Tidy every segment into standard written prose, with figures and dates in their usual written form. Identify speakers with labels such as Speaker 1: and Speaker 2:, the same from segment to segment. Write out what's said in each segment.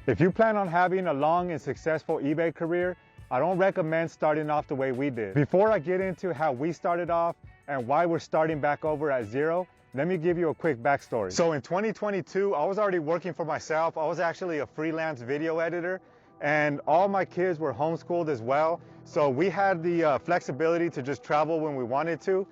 Speaker 1: If you plan on having a long and successful eBay career, I don't recommend starting off the way we did. Before I get into how we started off and why we're starting back over at zero, let me give you a quick backstory. So in 2022, I was already working for myself. I was actually a freelance video editor, and all my kids were homeschooled as well. So we had the flexibility to just travel when we wanted to.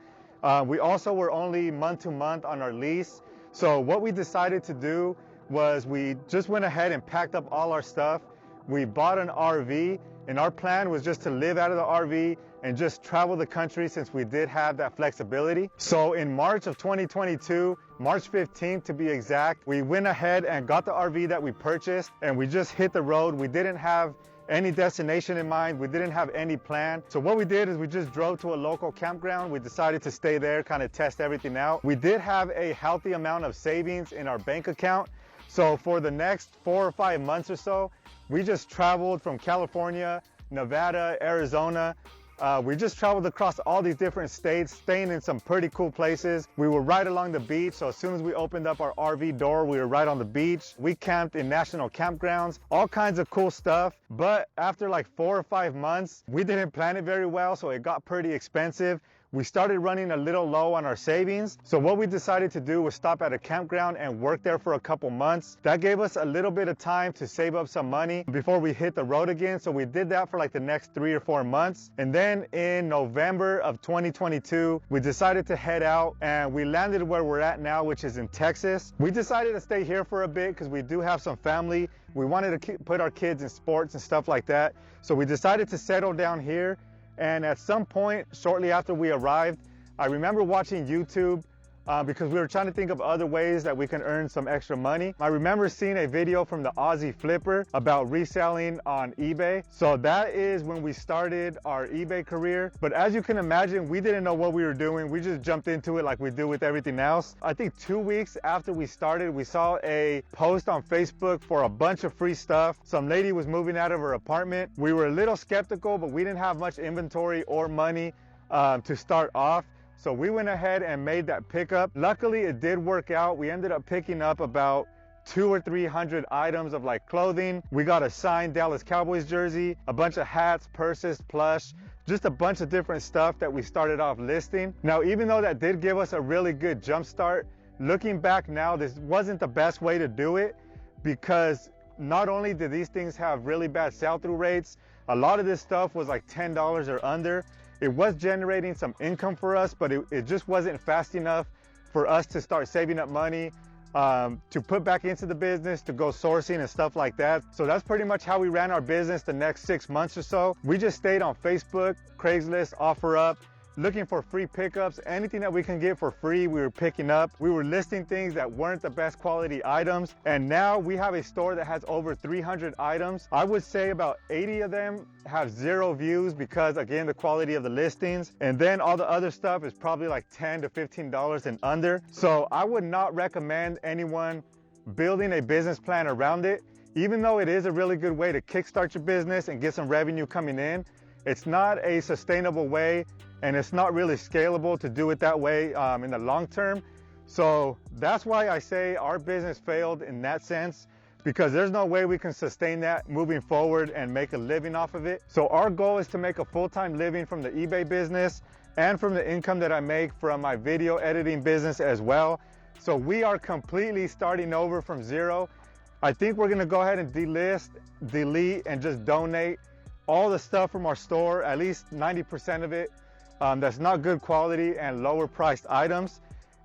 Speaker 1: We also were only month to month on our lease. So what we decided to do was we just went ahead and packed up all our stuff. We bought an RV, and our plan was just to live out of the RV and just travel the country since we did have that flexibility. So in March of 2022, March 15th to be exact, we went ahead and got the RV that we purchased, and we just hit the road. We didn't have any destination in mind. We didn't have any plan. So what we did is we just drove to a local campground. We decided to stay there, kind of test everything out. We did have a healthy amount of savings in our bank account. So for the next 4 or 5 months or so, we just traveled from California, Nevada, Arizona. We just traveled across all these different states, staying in some pretty cool places. We were right along the beach, so as soon as we opened up our RV door, we were right on the beach. We camped in national campgrounds, all kinds of cool stuff. But after like 4 or 5 months, we didn't plan it very well, so it got pretty expensive. We started running a little low on our savings. So what we decided to do was stop at a campground and work there for a couple months. That gave us a little bit of time to save up some money before we hit the road again. So we did that for like the next 3 or 4 months. And then in November of 2022, we decided to head out, and we landed where we're at now, which is in Texas. We decided to stay here for a bit because we do have some family. We wanted to put our kids in sports and stuff like that. So we decided to settle down here. And at some point, shortly after we arrived, I remember watching YouTube because we were trying to think of other ways that we can earn some extra money. I remember seeing a video from the Aussie Flipper about reselling on eBay. So that is when we started our eBay career. But as you can imagine, we didn't know what we were doing. We just jumped into it like we do with everything else. I think 2 weeks after we started, we saw a post on Facebook for a bunch of free stuff. Some lady was moving out of her apartment. We were a little skeptical, but we didn't have much inventory or money to start off. So we went ahead and made that pickup. Luckily, it did work out. We ended up picking up about 200 or 300 items of like clothing. We got a signed Dallas Cowboys jersey, a bunch of hats, purses, plush, just a bunch of different stuff that we started off listing. Now, even though that did give us a really good jump start, looking back now, this wasn't the best way to do it, because not only did these things have really bad sell-through rates, a lot of this stuff was like $10 or under. It was generating some income for us, but it just wasn't fast enough for us to start saving up money to put back into the business, to go sourcing and stuff like that. So that's pretty much how we ran our business the next 6 months or so. We just stayed on Facebook, Craigslist, OfferUp, looking for free pickups. Anything that we can get for free, we were picking up. We were listing things that weren't the best quality items. And now we have a store that has over 300 items. I would say about 80 of them have 0 views because, again, the quality of the listings. And then all the other stuff is probably like $10 to $15 and under. So I would not recommend anyone building a business plan around it. Even though it is a really good way to kickstart your business and get some revenue coming in, it's not a sustainable way, and it's not really scalable to do it that way in the long term. So that's why I say our business failed in that sense, because there's no way we can sustain that moving forward and make a living off of it. So our goal is to make a full-time living from the eBay business and from the income that I make from my video editing business as well. So we are completely starting over from zero. I think we're gonna go ahead and delist, delete, and just donate all the stuff from our store, at least 90% of it, that's not good quality and lower priced items.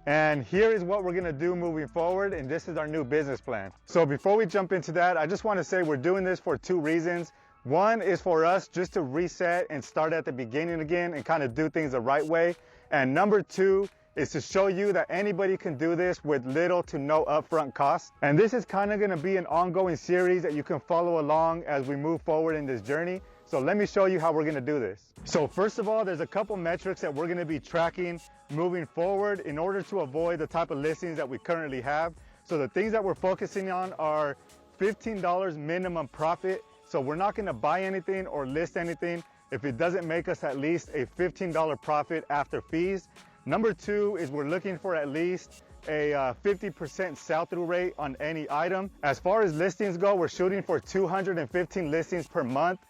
Speaker 1: And here is what we're gonna do moving forward, and this is our new business plan. So before we jump into that, I just wanna say we're doing this for 2 reasons. One is for us just to reset and start at the beginning again and kind of do things the right way. And number 2 is to show you that anybody can do this with little to no upfront costs. And this is kind of gonna be an ongoing series that you can follow along as we move forward in this journey. So let me show you how we're gonna do this. So first of all, there's a couple metrics that we're gonna be tracking moving forward in order to avoid the type of listings that we currently have. So the things that we're focusing on are $15 minimum profit. So we're not gonna buy anything or list anything if it doesn't make us at least a $15 profit after fees. Number 2 is we're looking for at least a 50% sell-through rate on any item. As far as listings go, we're shooting for 215 listings per month,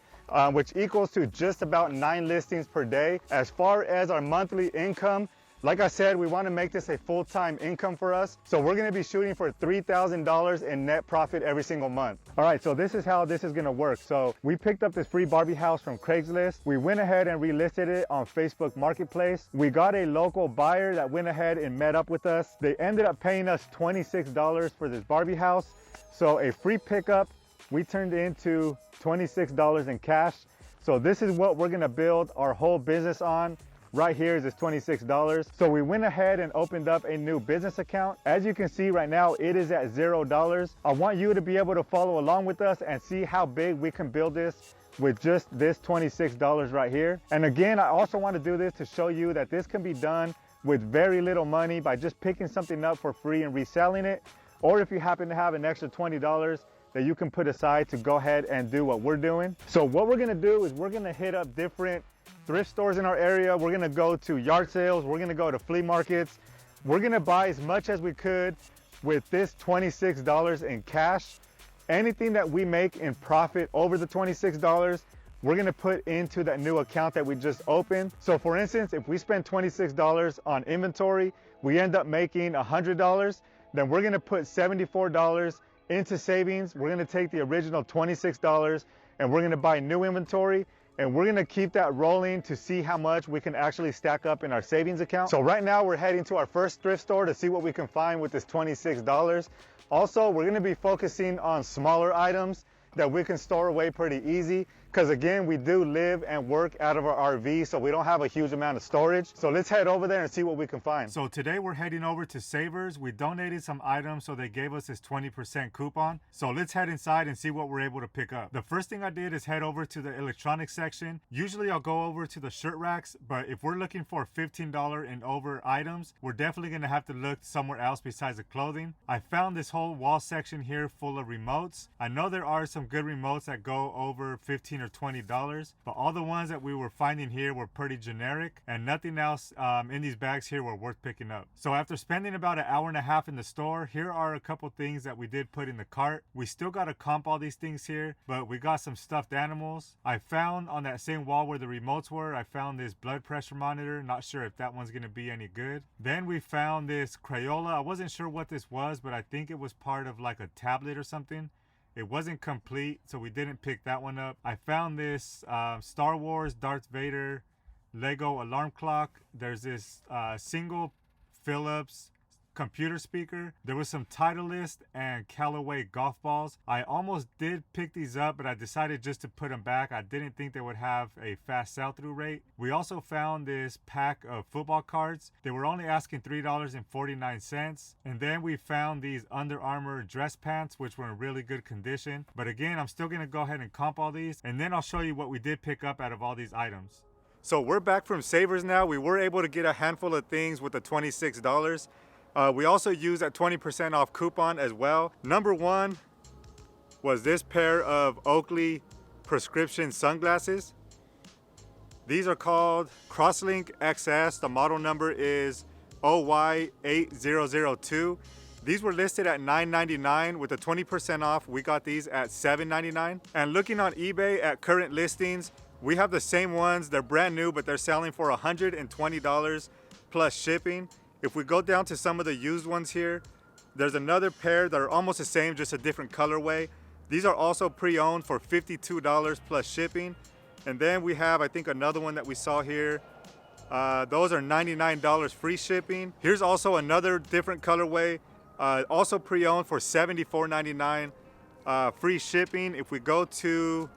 Speaker 1: which equals to just about 9 listings per day. As far as our monthly income, like I said, we want to make this a full-time income for us. So we're going to be shooting for $3,000 in net profit every single month. All right, so this is how this is going to work. So we picked up this free Barbie house from Craigslist. We went ahead and relisted it on Facebook Marketplace. We got a local buyer that went ahead and met up with us. They ended up paying us $26 for this Barbie house. So a free pickup, we turned into $26 in cash. So this is what we're going to build our whole business on. Right here is this $26. So we went ahead and opened up a new business account. As you can see right now, it is at $0. I want you to be able to follow along with us and see how big we can build this with just this $26 right here. And again, I also want to do this to show you that this can be done with very little money by just picking something up for free and reselling it. Or if you happen to have an extra $20 that you can put aside to go ahead and do what we're doing. So what we're going to do is we're going to hit up different thrift stores in our area. We're gonna go to yard sales. We're gonna go to flea markets. We're gonna buy as much as we could with this $26 in cash. Anything that we make in profit over the $26, we're gonna put into that new account that we just opened. So for instance, if we spend $26 on inventory, we end up making $100, then we're gonna put $74 into savings. We're gonna take the original $26 and we're gonna buy new inventory. And we're gonna keep that rolling to see how much we can actually stack up in our savings account. So right now we're heading to our first thrift store to see what we can find with this $26. Also, we're gonna be focusing on smaller items that we can store away pretty easy. Because again, we do live and work out of our RV, so we don't have a huge amount of storage. So let's head over there and see what we can find. So today we're heading over to Savers. We donated some items, so they gave us this 20% coupon. So let's head inside and see what we're able to pick up. The first thing I did is head over to the electronics section. Usually I'll go over to the shirt racks, but if we're looking for $15 and over items, we're definitely gonna have to look somewhere else besides the clothing. I found this whole wall section here full of remotes. I know there are some good remotes that go over $15 or $20, but all the ones that we were finding here were pretty generic, and nothing else in these bags here were worth picking up. So after spending about an hour and a half in the store, here are a couple things that we did put in the cart. We still got to comp all these things here, but we got some stuffed animals. I found on that same wall where the remotes were, I found this blood pressure monitor. Not sure if that one's gonna be any good. Then we found this Crayola. I wasn't sure what this was, but I think it was part of like a tablet or something. It wasn't complete, so we didn't pick that one up. I found this Star Wars Darth Vader Lego alarm clock. There's this single Philips computer speaker. There was some Titleist and Callaway golf balls. I almost did pick these up, but I decided just to put them back. I didn't think they would have a fast sell-through rate. We also found this pack of football cards. They were only asking $3.49. And then we found these Under Armour dress pants, which were in really good condition. But again, I'm still gonna go ahead and comp all these, and then I'll show you what we did pick up out of all these items. So we're back from Savers now. We were able to get a handful of things with the $26. We also used that 20% off coupon as well. Number one was this pair of Oakley prescription sunglasses. These are called Crosslink XS. The model number is OY8002. These were listed at $9.99. With the 20% off, we got these at $7.99. And looking on eBay at current listings, we have the same ones. They're brand new, but they're selling for $120 plus shipping. If we go down to some of the used ones here, there's another pair that are almost the same, just a different colorway. These are also pre-owned for $52 plus shipping. And then we have, I think, another one that we saw here. Those are $99 free shipping. Here's also another different colorway, also pre-owned for $74.99 free shipping. If we go to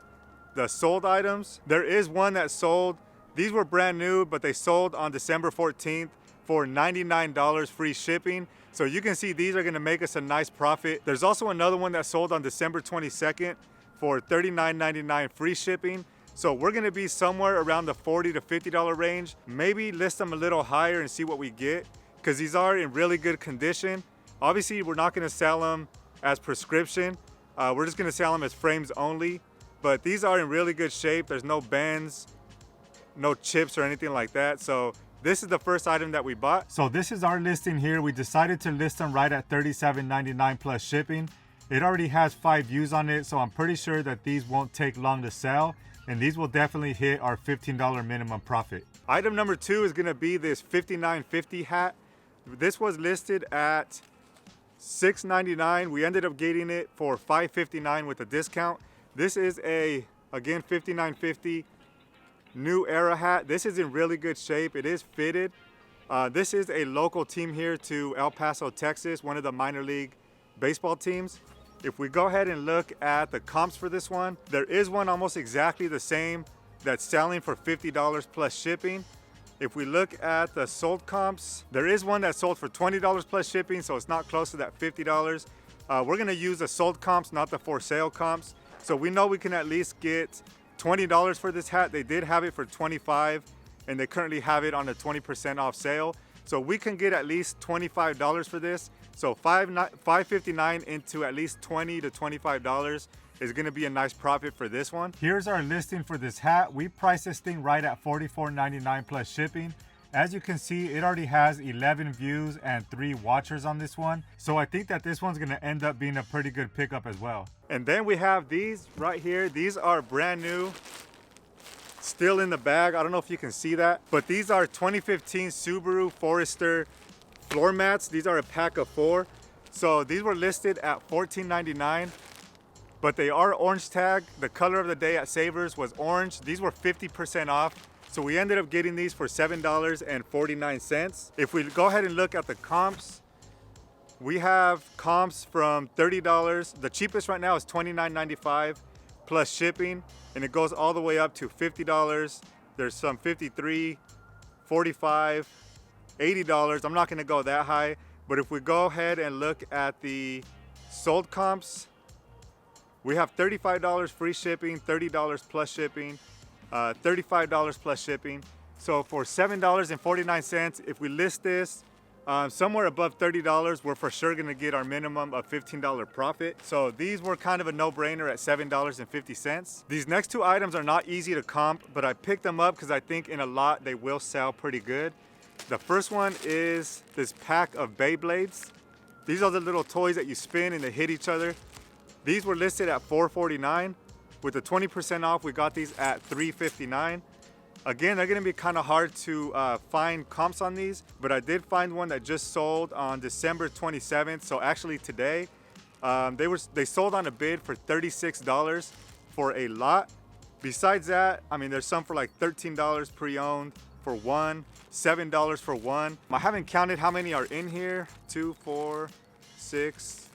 Speaker 1: the sold items, there is one that sold. These were brand new, but they sold on December 14th. For $99 free shipping. So you can see these are gonna make us a nice profit. There's also another one that sold on December 22nd for $39.99 free shipping. So we're gonna be somewhere around the $40 to $50 range. Maybe list them a little higher and see what we get, because these are in really good condition. Obviously, we're not gonna sell them as prescription. We're just gonna sell them as frames only. But these are in really good shape. There's no bends, no chips or anything like that. So This is the first item that we bought. So this is our listing here. We decided to list them right at $37.99 plus shipping. It already has 5 views on it, so I'm pretty sure that these won't take long to sell, and these will definitely hit our $15 minimum profit. Item number 2 is gonna be this $59.50 hat. This was listed at $6.99. We ended up getting it for $5.59 with a discount. This is a, again, $59.50 new era hat. This is in really good shape. It is fitted. This is a local team here to El Paso, Texas, one of the minor league baseball teams. If we go ahead and look at the comps for this one, there is one almost exactly the same that's selling for $50 plus shipping. If we look at the sold comps, there is one that sold for $20 plus shipping, so it's not close to that $50. We're gonna use the sold comps, not the for sale comps. So we know we can at least get $20 for this hat. They did have it for $25, and they currently have it on a 20% off sale. So we can get at least $25 for this. So $5.59 into at least $20 to $25 is gonna be a nice profit for this one. Here's our listing for this hat. We priced this thing right at $44.99 plus shipping. As you can see, it already has 11 views and 3 watchers on this one. So I think that this one's gonna end up being a pretty good pickup as well. And then we have these right here. These are brand new, still in the bag. I don't know if you can see that, but these are 2015 Subaru Forester floor mats. These are a pack of 4. So these were listed at $14.99, but they are orange tag. The color of the day at Savers was orange. These were 50% off. So we ended up getting these for $7.49. If we go ahead and look at the comps, we have comps from $30. The cheapest right now is $29.95 plus shipping, and it goes all the way up to $50. There's some $53, $45, $80. I'm not gonna go that high, but if we go ahead and look at the sold comps, we have $35 free shipping, $30 plus shipping, $35 plus shipping. So for $7.49, if we list this somewhere above $30, we're for sure gonna get our minimum of $15 profit. So these were kind of a no-brainer at $7.50. These next 2 items are not easy to comp, but I picked them up because I think in a lot they will sell pretty good. The first one is this pack of Beyblades. These are the little toys that you spin and they hit each other. These were listed at $4.49. With the 20% off, we got these at $3.59. Again, they're gonna be kind of hard to find comps on these, but I did find one that just sold on December 27th. So actually today, they sold on a bid for $36 for a lot. Besides that, I mean, there's some for like $13 pre-owned for one, $7 for one. I haven't counted how many are in here. 2, 4, 6.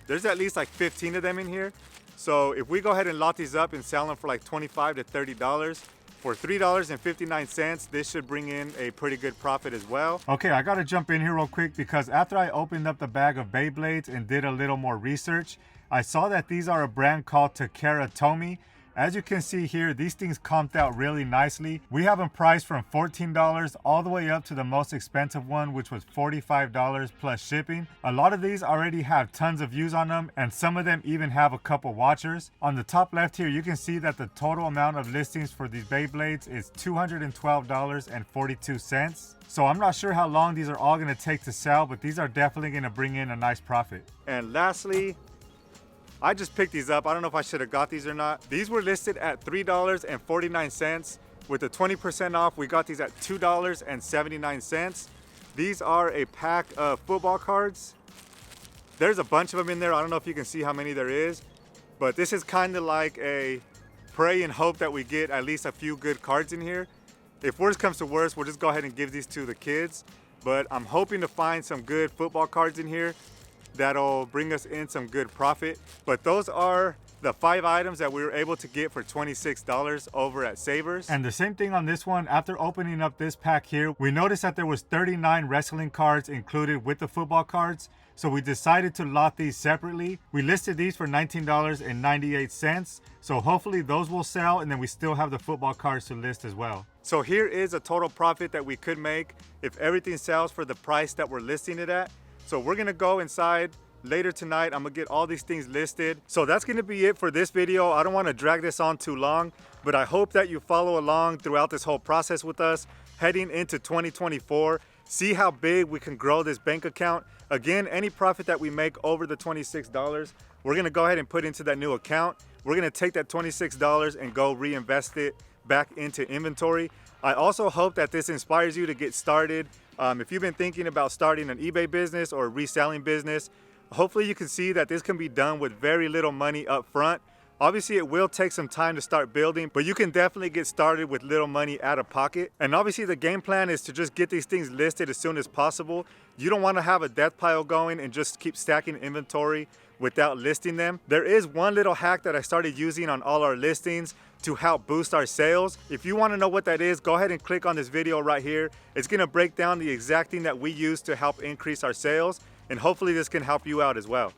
Speaker 1: There's at least like 15 of them in here. So if we go ahead and lot these up and sell them for like $25 to $30, for $3.59, this should bring in a pretty good profit as well. Okay, I gotta jump in here real quick because after I opened up the bag of Beyblades and did a little more research, I saw that these are a brand called Takara Tomy. As you can see here, these things comped out really nicely. We have them priced from $14 all the way up to the most expensive one, which was $45 plus shipping. A lot of these already have tons of views on them, and some of them even have a couple watchers. On the top left here, you can see that the total amount of listings for these Beyblades is $212.42. So I'm not sure how long these are all gonna take to sell, but these are definitely gonna bring in a nice profit. And lastly, I just picked these up. I don't know if I should have got these or not. These were listed at $3.49. With the 20% off, we got these at $2.79. These are a pack of football cards. There's a bunch of them in there. I don't know if you can see how many there is, but this is kind of like a pray and hope that we get at least a few good cards in here. If worst comes to worst, we'll just go ahead and give these to the kids. But I'm hoping to find some good football cards in here that'll bring us in some good profit. But those are the 5 items that we were able to get for $26 over at Savers. And the same thing on this one. After opening up this pack here, we noticed that there was 39 wrestling cards included with the football cards. So we decided to lot these separately. We listed these for $19.98. So hopefully those will sell, and then we still have the football cards to list as well. So here is a total profit that we could make if everything sells for the price that we're listing it at. So we're gonna go inside later tonight. I'm gonna get all these things listed. So that's gonna be it for this video. I don't wanna drag this on too long, but I hope that you follow along throughout this whole process with us. heading into 2024. See how big we can grow this bank account. Again, any profit that we make over the $26, we're gonna go ahead and put into that new account. We're gonna take that $26 and go reinvest it back into inventory. I also hope that this inspires you to get started. If you've been thinking about starting an eBay business or a reselling business, hopefully you can see that this can be done with very little money up front. Obviously, it will take some time to start building, but you can definitely get started with little money out of pocket. And obviously the game plan is to just get these things listed as soon as possible. You don't want to have a death pile going and just keep stacking inventory without listing them. There is one little hack that I started using on all our listings to help boost our sales. If you want to know what that is, go ahead and click on this video right here. It's going to break down the exact thing that we use to help increase our sales, and hopefully this can help you out as well.